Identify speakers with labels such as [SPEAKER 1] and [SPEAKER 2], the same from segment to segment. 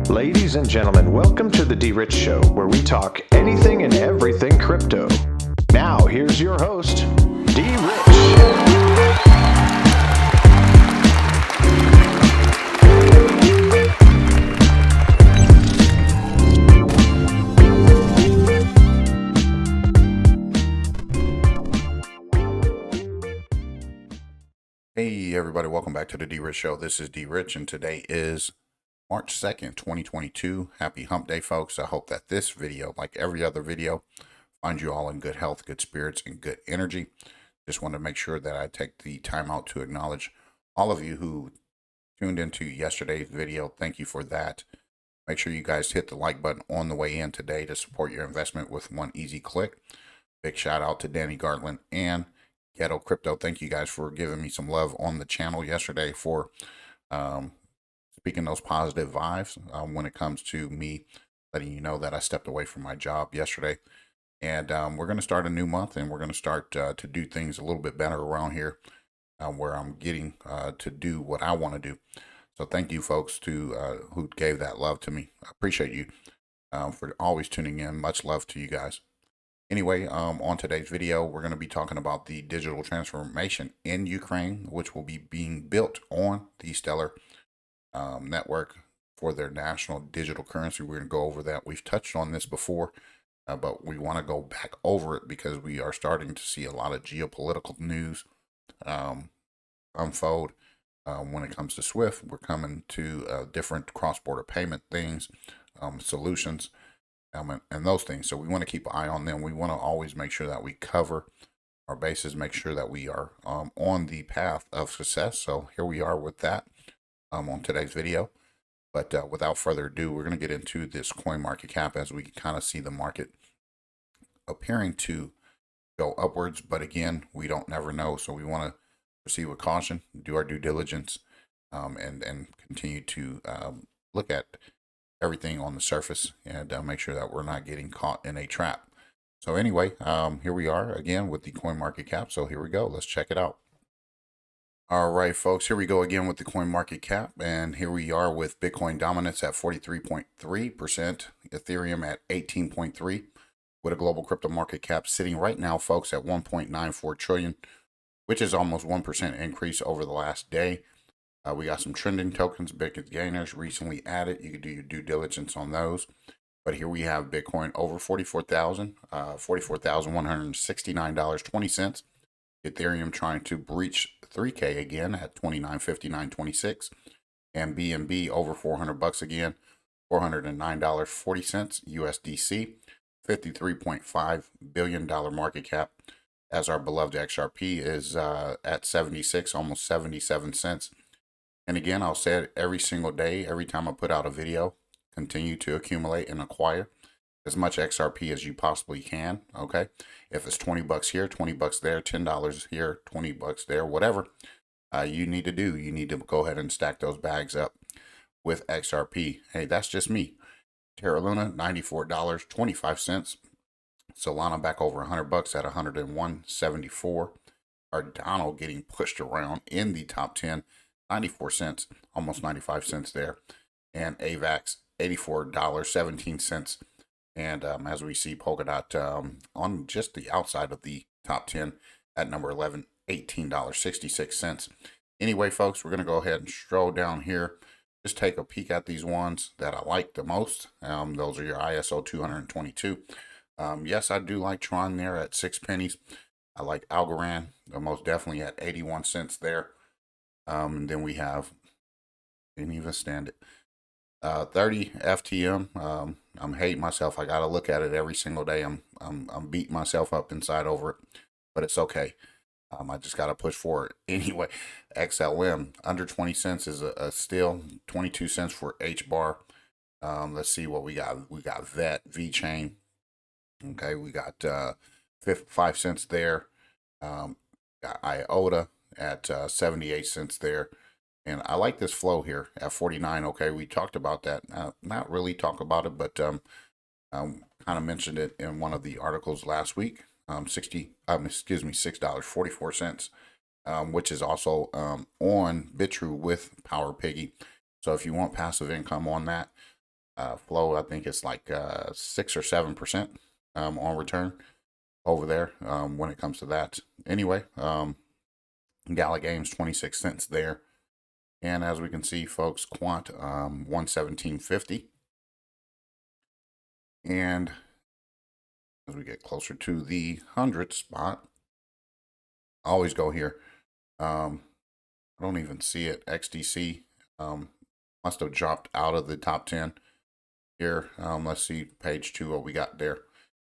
[SPEAKER 1] Ladies and gentlemen, welcome to the DRich Show, where we talk anything and everything crypto. Now, here's your host, DRich.
[SPEAKER 2] Hey everybody, welcome back to the DRich Show. This is DRich and today is March 2nd, 2022. Happy hump day, folks. I hope that this video, like every other video, finds you all in good health, good spirits, and good energy. Just want to make sure that I take the time out to acknowledge all of you who tuned into yesterday's video. Thank you for that. Make sure you guys hit the like button on the way in today to support your investment with one easy click. Big shout out to Danny Gartland and Ghetto Crypto. Thank you guys for giving me some love on the channel yesterday for speaking those positive vibes when it comes to me letting you know that I stepped away from my job yesterday. And we're going to start a new month, and we're going to start to do things a little bit better around here where I'm getting to do what I want to do. So thank you folks to who gave that love to me. I appreciate you for always tuning in. Much love to you guys. Anyway, on today's video, we're going to be talking about the digital transformation in Ukraine, which will be being built on the Stellar network for their national digital currency. We're going to go over that. We've touched on this before, but we want to go back over it because we are starting to see a lot of geopolitical news unfold. When it comes to SWIFT, we're coming to different cross-border payment things, solutions, and those things. So we want to keep an eye on them. We want to always make sure that we cover our bases, make sure that we are on the path of success. So here we are with that on today's video. But without further ado, we're going to get into this CoinMarketCap as we kind of see the market appearing to go upwards. But again, we don't never know. So we want to proceed with caution, do our due diligence, and continue to look at everything on the surface and make sure that we're not getting caught in a trap. So anyway, here we are again with the CoinMarketCap. So here we go. Let's check it out. All right, folks, here we go again with the CoinMarketCap. And here we are with Bitcoin dominance at 43.3%, Ethereum at 18.3%, with a global crypto market cap sitting right now, folks, at 1.94 trillion, which is almost 1% increase over the last day. We got some trending tokens, biggest gainers recently added. You can do your due diligence on those. But here we have Bitcoin over 44,000, $44,169.20. Ethereum trying to breach 3K again at 29.59.26, and BNB over $400 again, $409.40 USDC, $53.5 billion market cap. As our beloved XRP is at 76, almost 77 cents. And again, I'll say it every single day, every time I put out a video, continue to accumulate and acquire as much XRP as you possibly can, okay? If it's 20 bucks here, 20 bucks there, $10 here, 20 bucks there, whatever you need to do, you need to go ahead and stack those bags up with XRP. Hey, that's just me. Terra Luna, $94.25. Solana back over 100 bucks at 101.74. Cardano getting pushed around in the top 10. 94 cents, almost 95 cents there. And AVAX, $84.17. And as we see, Polkadot on just the outside of the top 10 at number 11, $18.66. Anyway, folks, we're going to go ahead and stroll down here. Just take a peek at these ones that I like the most. Those are your ISO 222. Yes, I do like Tron there at 6 pennies. I like Algorand, most definitely at 81 cents there. And then we have, didn't even stand it, 30 FTM. I'm hating myself. I got to look at it every single day. I'm beating myself up inside over it, but it's okay. I just got to push forward. Anyway, XLM, under 20 cents is a steal, 22 cents for HBAR. Let's see what we got. We got VET, VeChain. Okay, we got 5 cents there. Got IOTA at 78 cents there. And I like this flow here at 49. Okay, we talked about that. Not really talk about it, but kind of mentioned it in one of the articles last week. $6.44, which is also on BitTrue with Power Piggy. So if you want passive income on that, flow. I think it's like 6 or 7% on return over there when it comes to that. Anyway, Gala Games 26 cents there. And as we can see, folks, Quant 117.50. And as we get closer to the 100 spot, I always go here. I don't even see it. XDC must have dropped out of the top 10 here. Let's see page 2 what we got there.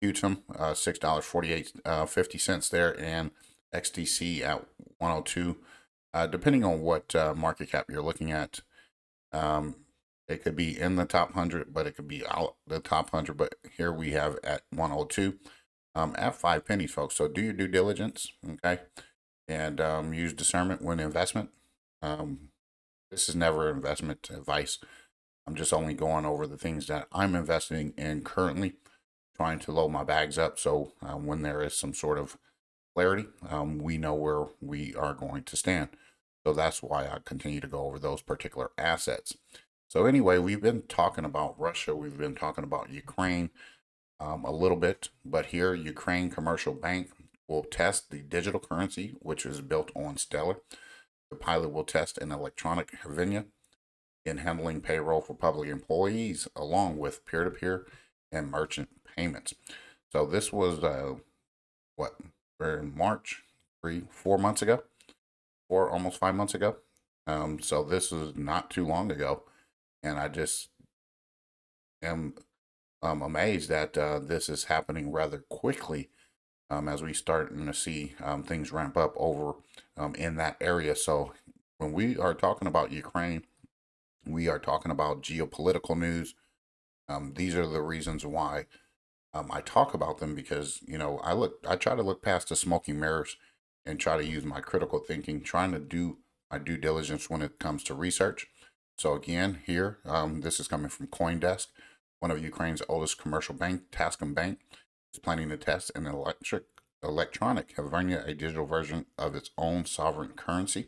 [SPEAKER 2] Qtum $6.48.50 there, and XDC at 102. Depending on what market cap you're looking at, it could be in the top 100, but it could be out the top 100. But here we have at 102 at 5 pennies, folks. So do your due diligence, okay, and use discernment when investment. This is never investment advice. I'm just only going over the things that I'm investing in currently, trying to load my bags up. So when there is some sort of clarity, we know where we are going to stand. So that's why I continue to go over those particular assets. So anyway, we've been talking about Russia. We've been talking about Ukraine a little bit, but here Ukraine Commercial Bank will test the digital currency, which is built on Stellar. The pilot will test an electronic Hryvnia in handling payroll for public employees, along with peer-to-peer and merchant payments. So this was we're in March, 4 months ago, or almost 5 months ago. So this is not too long ago, and I just am amazed that this is happening rather quickly as we start to see things ramp up over in that area. So when we are talking about Ukraine, we are talking about geopolitical news. These are the reasons why I talk about them, because I try to look past the smoking mirrors and try to use my critical thinking, trying to do my due diligence when it comes to research. So again, here, this is coming from CoinDesk. One of Ukraine's oldest commercial bank, Tascom Bank, is planning to test an electronic Hryvnia, a digital version of its own sovereign currency.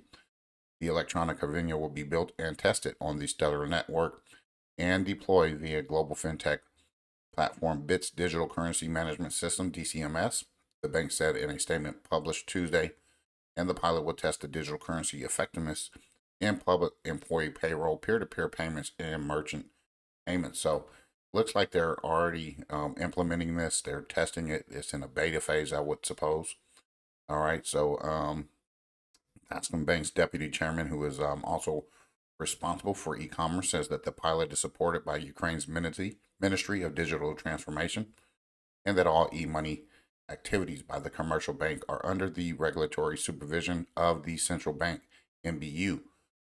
[SPEAKER 2] The electronic Hryvnia will be built and tested on the Stellar network and deployed via global fintech platform BITS Digital Currency Management System, DCMS, the bank said in a statement published Tuesday. And the pilot will test the digital currency effectiveness in public employee payroll, peer-to-peer payments, and merchant payments. So looks like they're already implementing this. They're testing it. It's in a beta phase, I would suppose. All right, so Tascom Bank's deputy chairman, who is also responsible for e-commerce, says that the pilot is supported by Ukraine's Ministry of Digital Transformation, and that all e-money activities by the commercial bank are under the regulatory supervision of the central bank, MBU.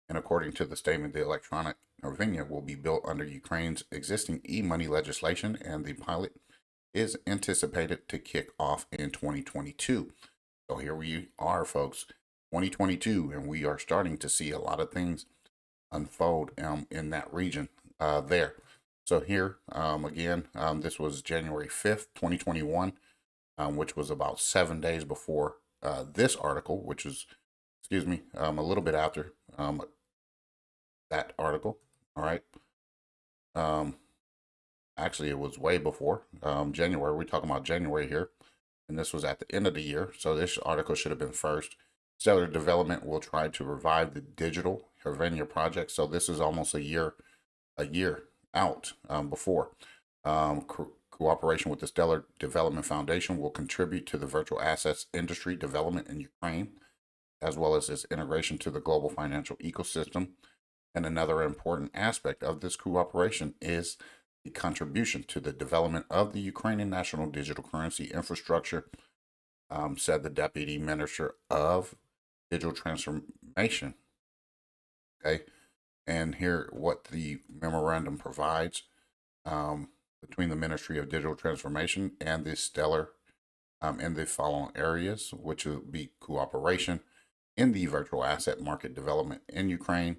[SPEAKER 2] And according to the statement, the electronic Hryvnia will be built under Ukraine's existing e-money legislation, and the pilot is anticipated to kick off in 2022. So here we are, folks, 2022, and we are starting to see a lot of things unfold in that region there. So here, again, this was January 5th, 2021, which was about 7 days before this article, which is, a little bit after that article. All right. Actually, it was way before January. We're talking about January here, and this was at the end of the year. So this article should have been first. Stellar Development will try to revive the digital Hryvnia project. So this is almost a year out before. Cooperation with the Stellar Development Foundation will contribute to the virtual assets industry development in Ukraine, as well as its integration to the global financial ecosystem. And another important aspect of this cooperation is the contribution to the development of the Ukrainian national digital currency infrastructure, said the Deputy Minister of Digital Transformation. Okay, and here what the memorandum provides between the Ministry of Digital Transformation and the Stellar in the following areas, which will be cooperation in the virtual asset market development in Ukraine,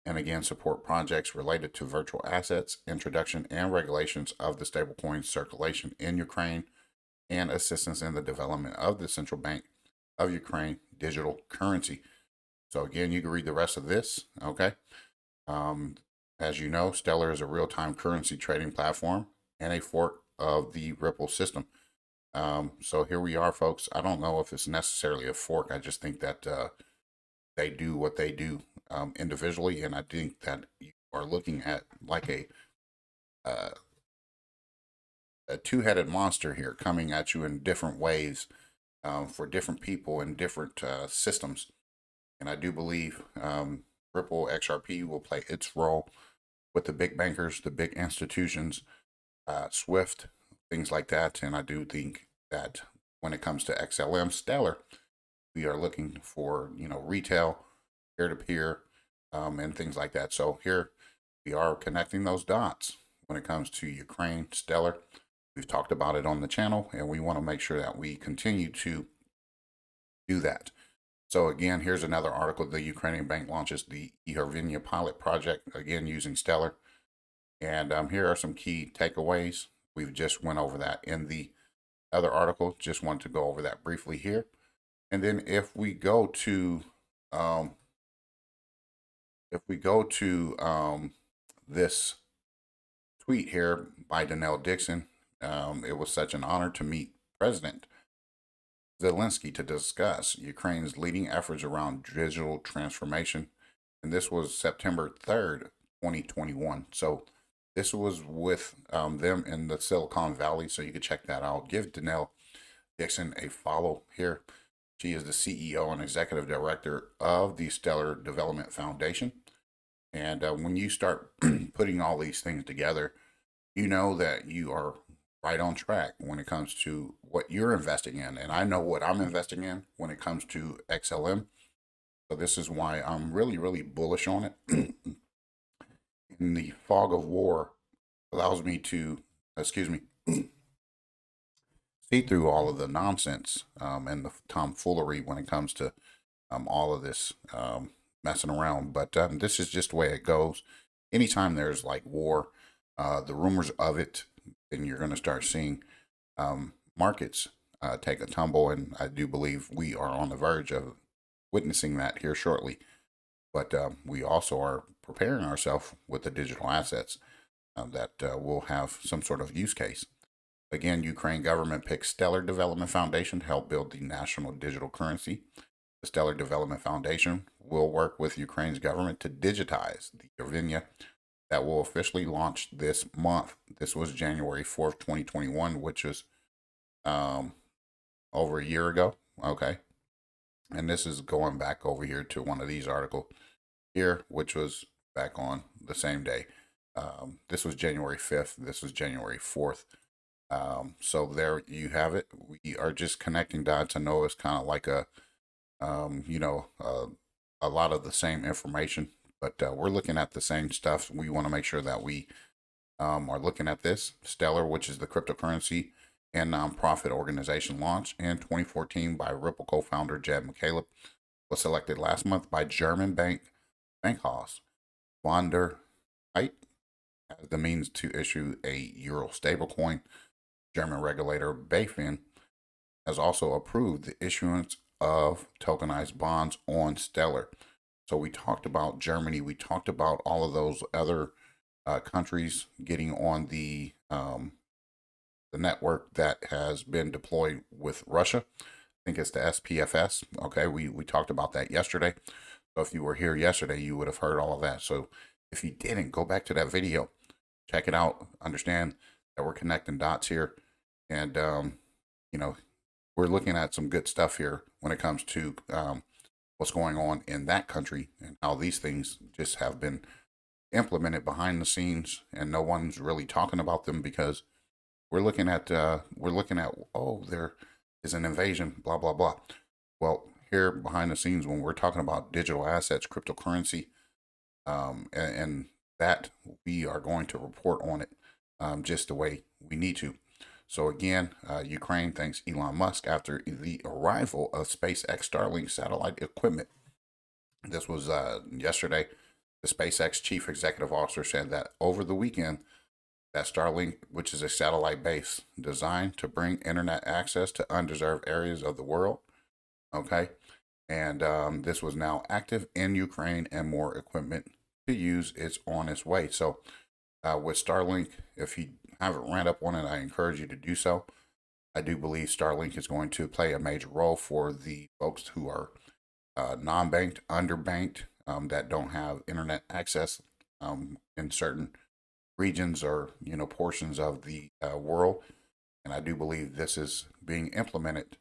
[SPEAKER 2] and again, support projects related to virtual assets, introduction and regulations of the stablecoin circulation in Ukraine, and assistance in the development of the Central Bank of Ukraine digital currency. So again, you can read the rest of this, okay? As you know, Stellar is a real-time currency trading platform and a fork of the Ripple system. So here we are, folks. I don't know if it's necessarily a fork. I just think that they do what they do individually, and I think that you are looking at like uh, a two-headed monster here coming at you in different ways for different people in different systems. And I do believe Ripple XRP will play its role with the big bankers, the big institutions, Swift, things like that. And I do think that when it comes to XLM Stellar, we are looking for, retail, peer-to-peer, and things like that. So here we are connecting those dots when it comes to Ukraine, Stellar. We've talked about it on the channel, and we want to make sure that we continue to do that. So again, here's another article. The Ukrainian bank launches the Hryvnia pilot project, again using Stellar. And here are some key takeaways. We've just went over that in the other article. Just wanted to go over that briefly here. And then if we go to this tweet here by Denelle Dixon, it was such an honor to meet President Zelensky to discuss Ukraine's leading efforts around digital transformation. And this was September 3rd, 2021. So this was with them in the Silicon Valley. So you can check that out. Give Denelle Dixon a follow here. She is the CEO and executive director of the Stellar Development Foundation. And when you start putting all these things together, you know that you are right on track when it comes to what you're investing in. And I know what I'm investing in when it comes to XLM. So this is why I'm really, really bullish on it. In the fog of war allows me to, see through all of the nonsense and the tomfoolery when it comes to all of this messing around. But this is just the way it goes. Anytime there's like war, the rumors of it, then you're going to start seeing markets take a tumble. And I do believe we are on the verge of witnessing that here shortly. But we also are preparing ourselves with the digital assets that will have some sort of use case. Again, Ukraine government picks Stellar Development Foundation to help build the national digital currency. The Stellar Development Foundation will work with Ukraine's government to digitize the Hryvnia that will officially launch this month. This was January 4th, 2021, which was over a year ago. Okay. And this is going back over here to one of these articles here, which was back on the same day. This was January 5th. This was January 4th. So there you have it. We are just connecting dots. I know it's kind of like a lot of the same information, but we're looking at the same stuff. We want to make sure that we are looking at this. Stellar, which is the cryptocurrency and nonprofit organization launched in 2014 by Ripple co-founder Jed McCaleb, was selected last month by German bank Bankhaus von der Heid as the means to issue a euro stablecoin. German regulator BaFin has also approved the issuance of tokenized bonds on Stellar. So we talked about Germany. We talked about all of those other countries getting on the network that has been deployed with Russia. I think it's the SPFS. Okay, we talked about that yesterday. So if you were here yesterday, you would have heard all of that. So if you didn't, go back to that video, check it out, understand that we're connecting dots here. And, we're looking at some good stuff here when it comes to what's going on in that country and how these things just have been implemented behind the scenes and no one's really talking about them because we're looking at, oh, there is an invasion, blah, blah, blah. Well, here behind the scenes, when we're talking about digital assets, cryptocurrency, and that we are going to report on it just the way we need to. So again, Ukraine thanks Elon Musk after the arrival of SpaceX Starlink satellite equipment. This was yesterday. The SpaceX chief executive officer said that over the weekend, that Starlink, which is a satellite base designed to bring internet access to undeserved areas of the world, okay, and this was now active in Ukraine and more equipment to use, it's on its way. So with Starlink, if you haven't read up on it, I encourage you to do so. I do believe Starlink is going to play a major role for the folks who are non-banked, underbanked, that don't have internet access in certain regions or portions of the world. And I do believe this is being implemented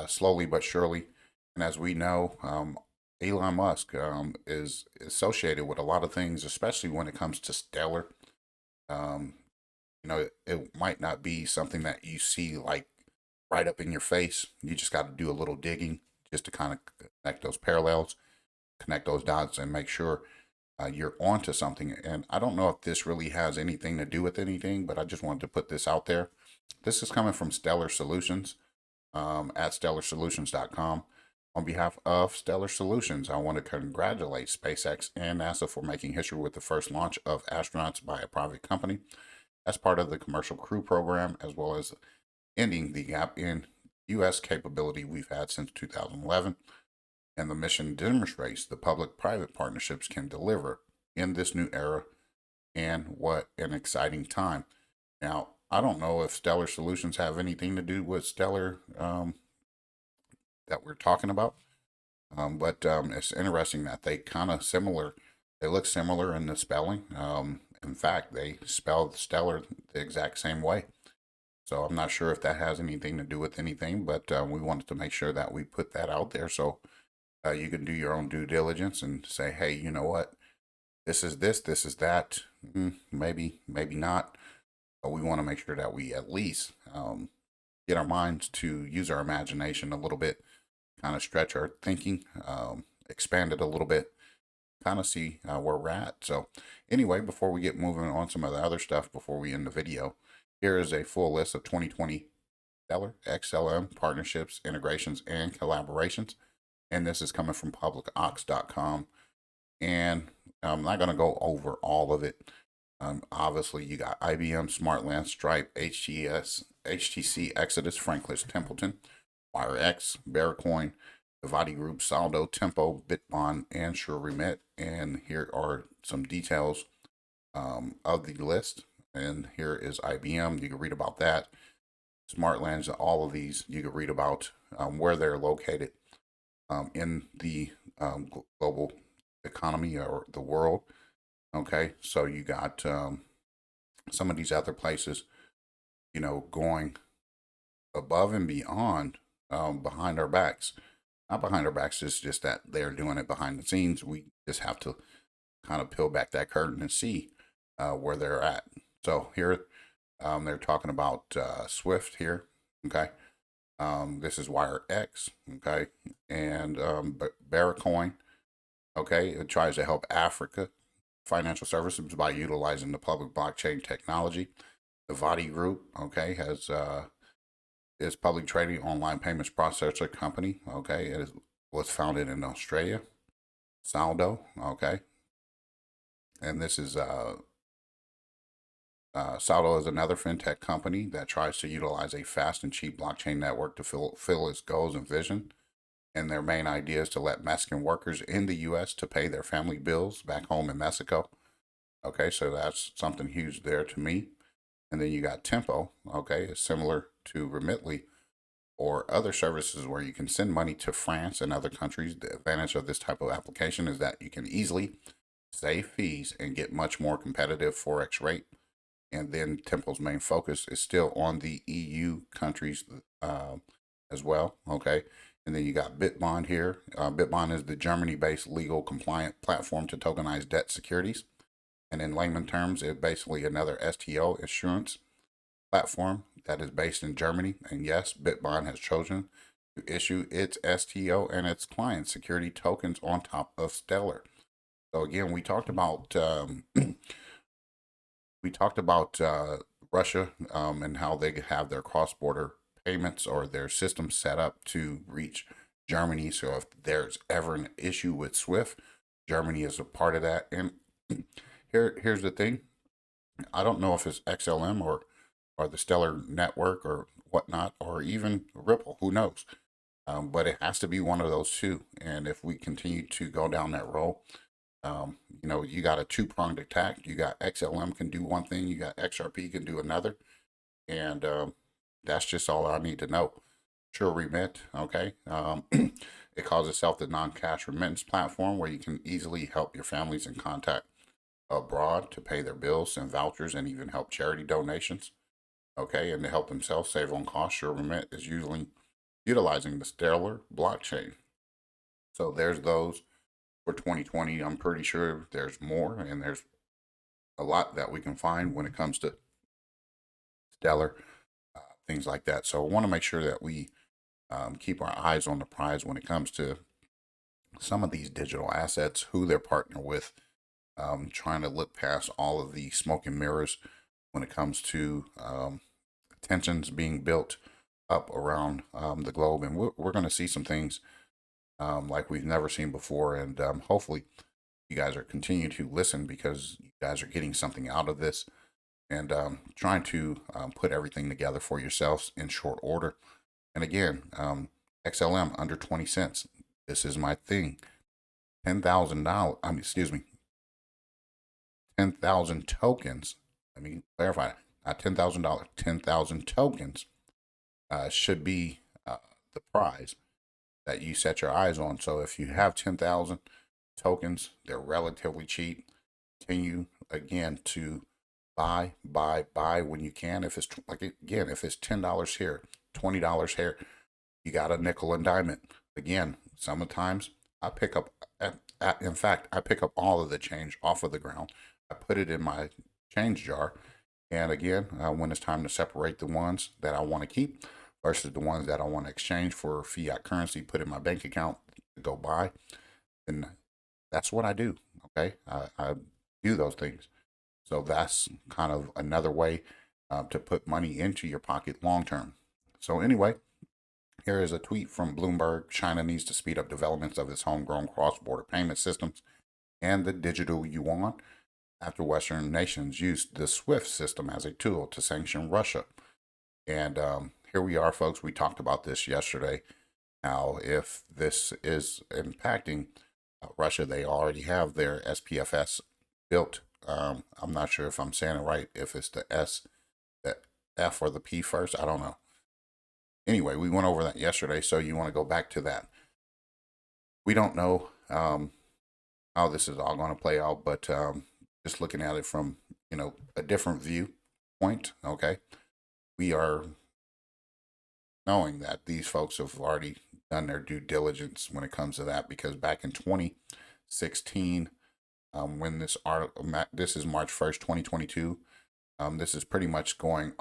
[SPEAKER 2] slowly but surely. And as we know, Elon Musk is associated with a lot of things, especially when it comes to Stellar. Um, it might not be something that you see like right up in your face. You just got to do a little digging just to kind of connect those parallels, connect those dots, and make sure you're onto something. And I don't know if this really has anything to do with anything, but I just wanted to put this out there. This is coming from Stellar Solutions at stellarsolutions.com. On behalf of Stellar Solutions, I want to congratulate SpaceX and NASA for making history with the first launch of astronauts by a private company as part of the Commercial Crew Program, as well as ending the gap in U.S. capability we've had since 2011. And the mission demonstrates the public-private partnerships can deliver in this new era, and what an exciting time. Now, I don't know if Stellar Solutions have anything to do with Stellar that we're talking about, but it's interesting that they they look similar in the spelling. In fact, they spelled Stellar the exact same way. So I'm not sure if that has anything to do with anything, but we wanted to make sure that we put that out there so you can do your own due diligence and say, hey, you know what? This is that. Maybe not. But we want to make sure that we at least get our minds to use our imagination a little bit, kind of stretch our thinking, expand it a little bit, kind of see where we're at. So anyway, before we get moving on some of the other stuff, before we end the video, here is a full list of 2020 Stellar XLM partnerships, integrations, and collaborations. And this is coming from publicox.com. And I'm not going to go over all of it. Obviously, you got IBM, Smartland, Stripe, HTC, Exodus, Franklin Templeton, WireX, Bearcoin, the Vadi Group, Saldo, Tempo, Bitbon, and SureRemit. And here are some details of the list. And here is IBM. You can read about that. Smartlands, all of these, you can read about where they're located in the global economy or the world. Okay, so you got some of these other places, going above and beyond behind our backs. Not behind our backs, it's just that they're doing it behind the scenes. We just have to kind of peel back that curtain and see where they're at. So here they're talking about Swift here. Okay, this is WireX. Okay, and Bearcoin. Okay, it tries to help Africa financial services by utilizing the public blockchain technology. The Vadi Group, okay, has is public trading online payments processor company. Okay, it was founded in Australia. Saldo, okay, and this is Saldo is another fintech company that tries to utilize a fast and cheap blockchain network to fill its goals and vision. And their main idea is to let Mexican workers in the U.S. to pay their family bills back home in Mexico. Okay, so that's something huge there to me. And then you got Tempo. Okay, it's similar to Remitly or other services where you can send money to France and other countries. The advantage of this type of application is that you can easily save fees and get much more competitive Forex rate. And then Tempo's main focus is still on the EU countries as well. Okay. And then you got Bitbon here. Bitbon is the Germany-based legal compliant platform to tokenize debt securities. And in layman terms, it's basically another STO insurance platform that is based in Germany. And yes, Bitbon has chosen to issue its STO and its client security tokens on top of Stellar. So again, we talked about Russia and how they have their cross-border payments or their system set up to reach Germany. So if there's ever an issue with Swift, Germany is a part of that. And here's the thing. I don't know if it's XLM or the Stellar network or whatnot, or even Ripple, who knows? But it has to be one of those two. And if we continue to go down that road, You know, you got a two-pronged attack. You got XLM can do one thing, you got XRP can do another, and that's just all I need to know. Sure Remit, okay. It calls itself the non-cash remittance platform where you can easily help your families in contact abroad to pay their bills, send vouchers, and even help charity donations. Okay, and to help themselves save on costs, Sure Remit is usually utilizing the Stellar blockchain. So there's those for 2020. I'm pretty sure there's more, and there's a lot that we can find when it comes to Stellar, things like that. So I want to make sure that we keep our eyes on the prize when it comes to some of these digital assets, who they're partnered with, trying to look past all of the smoke and mirrors when it comes to tensions being built up around the globe. And we're going to see some things like we've never seen before. And hopefully you guys are continuing to listen, because you guys are getting something out of this, and trying to put everything together for yourselves in short order. And again, XLM under 20 cents. This is my thing. $10,000. Excuse me. 10,000 tokens. Let me clarify. Not $10,000. 10,000 tokens should be the prize that you set your eyes on. So if you have 10,000 tokens, they're relatively cheap. Continue again to buy when you can. If it's like, again, if it's $10 here, $20 here, you got a nickel and diamond. Again, sometimes I pick up, in fact, I pick up all of the change off of the ground. I put it in my change jar. And again, when it's time to separate the ones that I want to keep versus the ones that I want to exchange for fiat currency, put in my bank account to go buy, and that's what I do. Okay, I do those things. So that's kind of another way to put money into your pocket long term. So anyway, here is a tweet from Bloomberg. China needs to speed up developments of its homegrown cross-border payment systems and the digital yuan after Western nations used the SWIFT system as a tool to sanction Russia. And here we are, folks. We talked about this yesterday. Now, if this is impacting Russia, they already have their SPFS built. I'm not sure if I'm saying it right, if it's the S, the F, or the P first. I don't know. Anyway, we went over that yesterday, so you want to go back to that. We don't know how this is all going to play out, but just looking at it from, you know, a different viewpoint, okay, we are knowing that these folks have already done their due diligence when it comes to that, because back in 2016, when this article, this is March 1st, 2022, this is pretty much going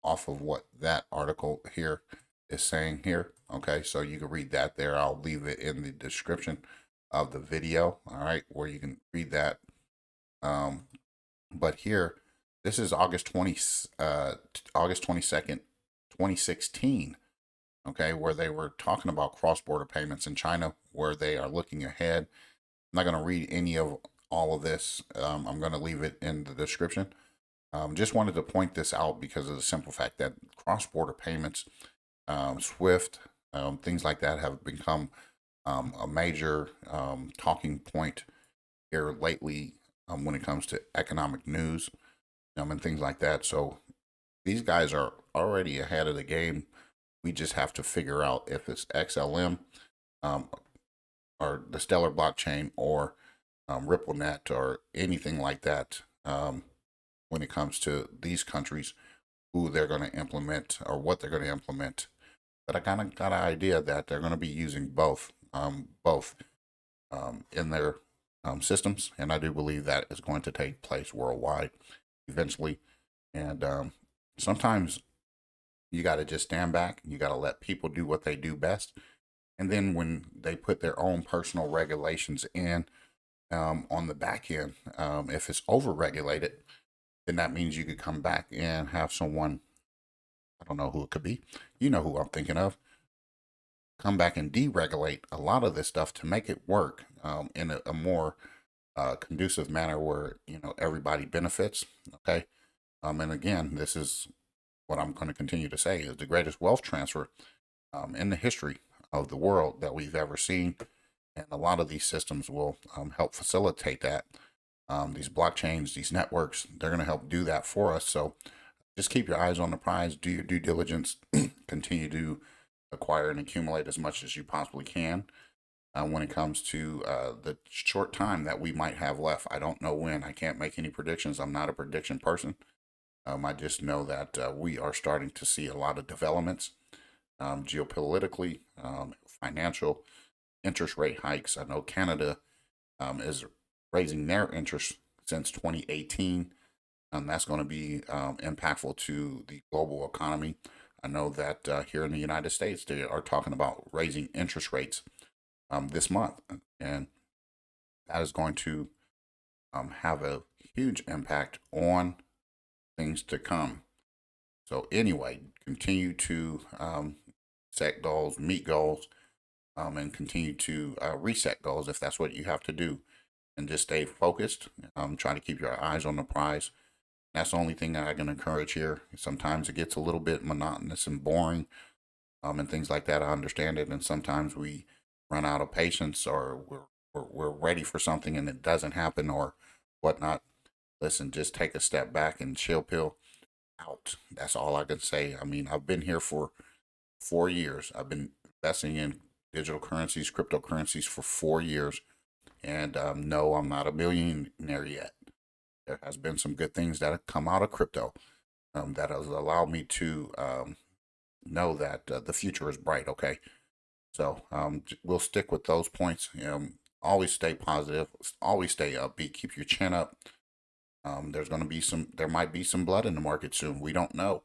[SPEAKER 2] off of what that article here is saying here. Okay, so you can read that there. I'll leave it in the description of the video, all right, where you can read that. But here, this is August 22nd, 2016, okay, where they were talking about cross-border payments in China, where they are looking ahead. I'm not going to read any of all of this. I'm going to leave it in the description. Just wanted to point this out because of the simple fact that cross-border payments, SWIFT, things like that have become a major talking point here lately when it comes to economic news and things like that. So these guys are already ahead of the game. We just have to figure out if it's XLM or the Stellar blockchain or RippleNet or anything like that when it comes to these countries, who they're going to implement or what they're going to implement. But I kind of got an idea that they're going to be using both in their systems, and I do believe that is going to take place worldwide eventually. And sometimes you got to just stand back. You got to let people do what they do best. And then when they put their own personal regulations in on the back end, if it's over-regulated, then that means you could come back and have someone, I don't know who it could be, you know who I'm thinking of, come back and deregulate a lot of this stuff to make it work in a more conducive manner where, you know, everybody benefits. Okay. And again, this is what I'm going to continue to say is the greatest wealth transfer in the history of the world that we've ever seen. And a lot of these systems will help facilitate that. These blockchains, these networks, they're going to help do that for us. So just keep your eyes on the prize, do your due diligence, continue to acquire and accumulate as much as you possibly can. When it comes to the short time that we might have left, I don't know when. I can't make any predictions. I'm not a prediction person. I just know that we are starting to see a lot of developments geopolitically, financial, interest rate hikes. I know Canada is raising their interest since 2018. That's going to be impactful to the global economy. I know that here in the United States, they are talking about raising interest rates this month. And that is going to have a huge impact on things to come. So anyway, continue to set goals, meet goals, and continue to reset goals if that's what you have to do. And just stay focused. Try to keep your eyes on the prize. That's the only thing that I can encourage here. Sometimes it gets a little bit monotonous and boring and things like that. I understand it. And sometimes we run out of patience, or we're ready for something and it doesn't happen or whatnot. Listen, just take a step back and chill pill out. That's all I can say. I mean, I've been here for 4 years. I've been investing in digital currencies, cryptocurrencies for 4 years. And no, I'm not a millionaire yet. There has been some good things that have come out of crypto that has allowed me to know that the future is bright. Okay. So we'll stick with those points. Always stay positive. Always stay upbeat. Keep your chin up. There might be some blood in the market soon. We don't know.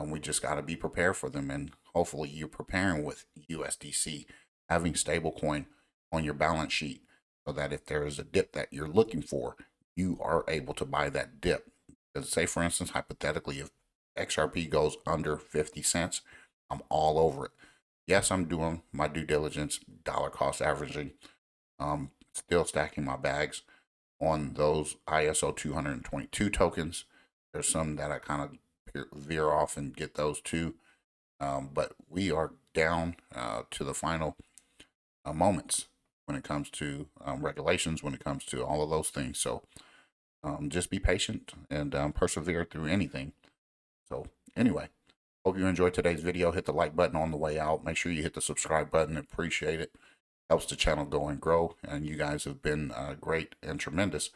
[SPEAKER 2] We just got to be prepared for them. And hopefully you're preparing with USDC, having stablecoin on your balance sheet so that if there is a dip that you're looking for, you are able to buy that dip. Because say, for instance, hypothetically, if XRP goes under 50 cents, I'm all over it. Yes, I'm doing my due diligence, dollar cost averaging, still stacking my bags on those ISO 222 tokens. There's some that I kind of veer off and get those too. But we are down to the final moments when it comes to regulations, when it comes to all of those things. So just be patient and persevere through anything. So anyway, hope you enjoyed today's video. Hit the like button on the way out. Make sure you hit the subscribe button. Appreciate it. Helps the channel go and grow. And you guys have been great and tremendous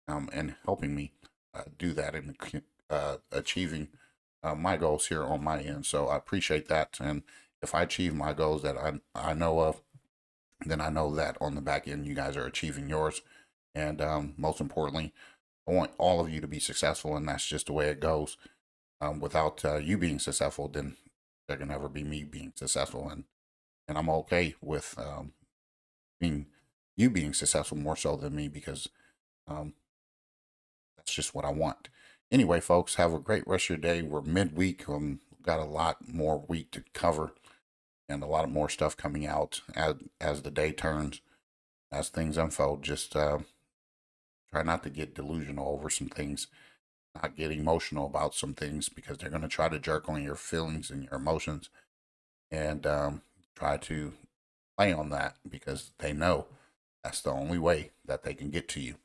[SPEAKER 2] in helping me do that and achieving my goals here on my end. So I appreciate that. And if I achieve my goals that I know of, then I know that on the back end, you guys are achieving yours. And most importantly, I want all of you to be successful, and that's just the way it goes. Without you being successful, then there can never be me being successful. And I'm okay with you being successful more so than me, because that's just what I want. Anyway, folks, have a great rest of your day. We're midweek. Got a lot more week to cover and a lot more stuff coming out as the day turns, as things unfold. Just try not to get delusional over some things, not get emotional about some things, because they're going to try to jerk on your feelings and your emotions and try to play on that, because they know that's the only way that they can get to you.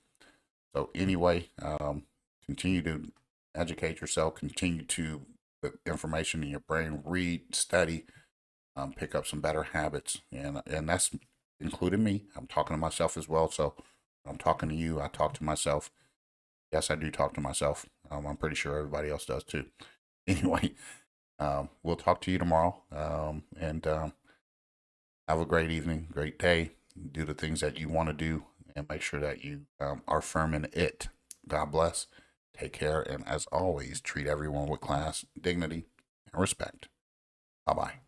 [SPEAKER 2] So anyway, continue to educate yourself, continue to put information in your brain, read, study, pick up some better habits. And that's including me. I'm talking to myself as well. So I'm talking to you. I talk to myself. Yes, I do talk to myself. I'm pretty sure everybody else does too. Anyway, we'll talk to you tomorrow. And have a great evening, great day. Do the things that you want to do, and make sure that you are firm in it. God bless. Take care. And as always, treat everyone with class, dignity, and respect. Bye-bye.